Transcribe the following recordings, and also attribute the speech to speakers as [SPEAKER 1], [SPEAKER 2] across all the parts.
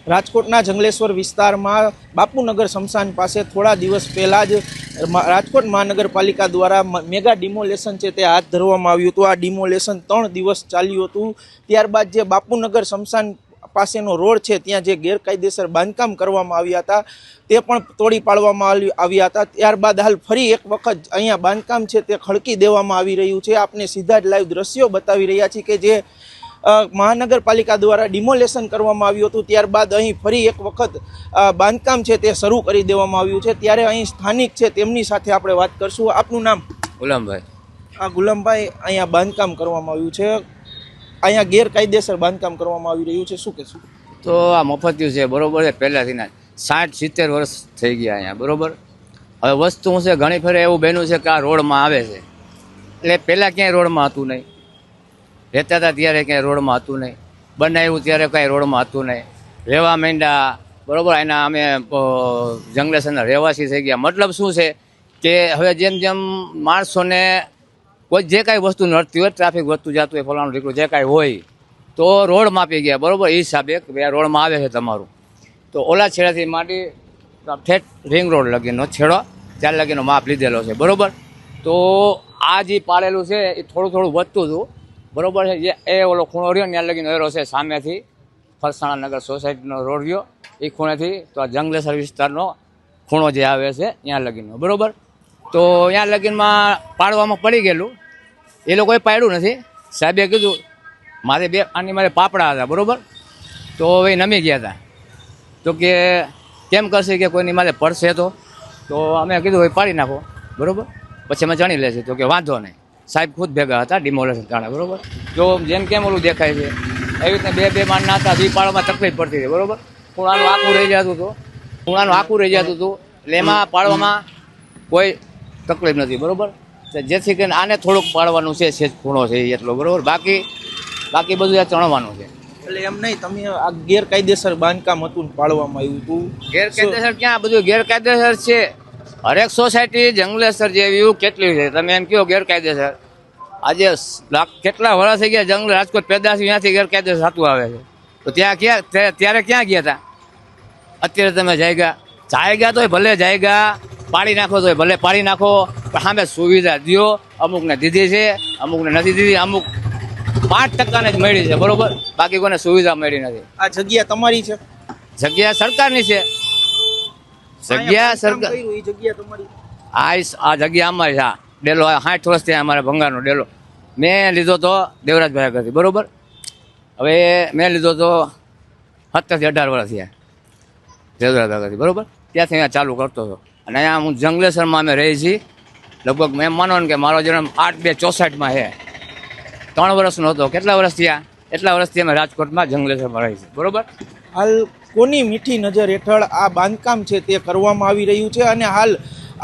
[SPEAKER 1] રાજકોટના જંગલેશ્વર વિસ્તારમાં બાપુનગર સ્મશાન પાસે થોડા દિવસ પહેલાં જ રાજકોટ મહાનગરપાલિકા દ્વારા મેગા ડિમોલેશન છે તે હાથ ધરવામાં આવ્યું હતું। આ ડિમોલેશન 3 દિવસ ચાલ્યું હતું। ત્યારબાદ જે બાપુનગર સ્મશાન પાસેનો રોડ છે ત્યાં જે ગેરકાયદેસર બાંધકામ કરવામાં આવ્યા હતા તે પણ તોડી પાડવામાં આવ્યા હતા। ત્યારબાદ હાલ ફરી એક વખત અહીંયા બાંધકામ છે તે ખડકી દેવામાં આવી રહ્યું છે। આપને સીધા જ લાઈવ દ્રશ્યો બતાવી રહ્યા છીએ કે જે મહાનગરપાલિકા દ્વારા ડિમોલેશન કરવામાં આવ્યું હતું ત્યારબાદ અહીં ફરી એક વખત બાંધકામ છે તે શરૂ કરી દેવામાં આવ્યું છે। ત્યારે અહીં સ્થાનિક છે તેમની સાથે આપણે વાત કરશું। આપનું નામ?
[SPEAKER 2] ગુલામભાઈ।
[SPEAKER 1] ગુલામભાઈ, અહીંયા બાંધકામ કરવામાં આવ્યું છે, અહીંયા ગેરકાયદેસર બાંધકામ કરવામાં આવી રહ્યું છે, શું કહેશું?
[SPEAKER 2] તો આ મફતિયું છે, બરોબર છે। પહેલાંથી 60-70 વર્ષ થઈ ગયા અહીંયા, બરોબર। હવે વસ્તુ શું છે, ઘણી ફેરે એવું બન્યું છે કે આ રોડમાં આવે છે, એટલે પહેલાં ક્યાંય રોડમાં હતું નહીં, રહેતા હતા ત્યારે ક્યાંય રોડમાં હતું નહીં, બનાવ્યું ત્યારે કાંઈ રોડમાં હતું નહીં, રહેવા માંડ્યા, બરોબર। એના અમે જંગલેશ્વરના રહેવાસી થઈ ગયા। મતલબ શું છે કે હવે જેમ જેમ માણસોને કોઈ જે કાંઈ વસ્તુ નડતી હોય, ટ્રાફિક વધતું જતું હોય, ફલાણું ઢીકડું જે કાંઈ હોય, તો રોડ માપી ગયા, બરોબર। એ હિસાબે કે ભાઈ આ રોડમાં આવે છે તમારું, તો ઓલા છેડાથી માંડી ઠેઠ રિંગ રોડ લગીનો છેડો ત્યાં લગીનો માપ લીધેલો છે, બરોબર। તો આ જે પાડેલું છે એ થોડું થોડું વધતું હતું, બરોબર છે। જે એ ઓલો ખૂણો રહ્યો ત્યાં લગીનો એરો છે, સામેથી ફરસાણા નગર સોસાયટીનો રોડ રહ્યો એ ખૂણેથી તો આ જંગલેશ્વર વિસ્તારનો ખૂણો જે આવે છે ત્યાં લગીનો, બરોબર। તો ત્યાં લગીનમાં પાડવામાં પડી ગયેલું, એ લોકોએ પાડ્યું નથી। સાહેબે કીધું મારે મારે પાપડા હતા, બરોબર। તો હવે નમી ગયા હતા, તો કે કેમ કરશે કે કોઈની મારે પડશે તો અમે કીધું ભાઈ પાડી નાખો, બરોબર। પછી અમે જાણી લેશે, તો કે વાંધો નહીં। સાહેબ ખુદ ભેગા હતા ડિમોલેશન જાણે, બરોબર। જો જેમ કેમ ઓલું દેખાય છે એવી રીતના બે માળના હતા, દી પાડવામાં તકલીફ પડતી હતી, બરોબર। ખૂણાનું આખું રહી જતું હતું, એટલે એમાં પાડવામાં કોઈ તકલીફ નથી, બરોબર। જેથી કરીને આને થોડુંક પાડવાનું છે, સેજ ખૂણો છે એટલો, બરોબર। બાકી બધું આ ચણવાનું છે।
[SPEAKER 1] એટલે એમ નહીં, તમે આ ગેરકાયદેસર બાંધકામ હતું પાડવામાં આવ્યું હતું?
[SPEAKER 2] ગેરકાયદેસર ક્યાં, બધું ગેરકાયદેસર છે। હરેક સોસાયટી જંગલેશ્વર જેવી કેટલી છે, તમે એમ કહો ગેરકાયદેસર? આજે કેટલા વર્ષ થઈ ગયા જંગલ રાજકોટ પેદાશ ત્યાંથી ગેરકાયદેસર થતું આવે છે, તો ત્યારે ક્યાં ગયા હતા? અત્યારે તમે જાયગા તોય ભલે જાયગા પાડી નાખો તોય ભલે પાડી નાખો, પણ સામે સુવિધા દો। અમુકને દીધી છે, અમુકને નથી દીધી, અમુક 5% જ મળી છે, બરોબર। બાકી કોઈને સુવિધા મળી નથી।
[SPEAKER 1] આ જગ્યા તમારી છે?
[SPEAKER 2] જગ્યા સરકારની છે, જગ્યા સરકાર, આ જગ્યા અમારી છે। ડેલો 60 વર્ષ થયા અમારા ભંગારનો ડેલો મેં લીધો તો દેવરાજભાઈ આગળથી, બરોબર। હવે મેં લીધો તો 17 થી 18 વર્ષ થયા દેવરાજ આગળથી, બરોબર। ત્યાંથી અહીંયા ચાલુ કરતો હતો, અને અહીંયા હું જંગલેશ્વરમાં અમે રહી છીએ લગભગ, મેં માનો ને કે મારો જન્મ 8/2/64 છે, 3 વર્ષનો હતો। કેટલા વર્ષ થયા? એટલા વર્ષથી અમે રાજકોટમાં જંગલેશ્વરમાં રહી છીએ, બરોબર।
[SPEAKER 1] હાલ કોની મીઠી નજર હેઠળ આ બાંધકામ છે તે કરવામાં આવી રહ્યું છે, અને હાલ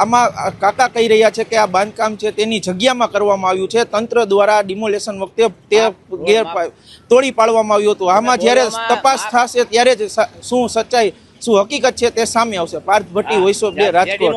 [SPEAKER 1] આમાં કાકા કહી રહ્યા છે કે આ બાંધકામ છે તેની જગ્યામાં કરવામાં આવ્યું છે, તંત્ર દ્વારા ડિમોલેશન વખતે તે તોડી પાડવામાં આવ્યું હતું। આમાં જ્યારે તપાસ થશે ત્યારે જ શું સચ્ચાઈ, શું હકીકત છે તે સામે આવશે। Parth Bhatti, voice of day, Rajkot.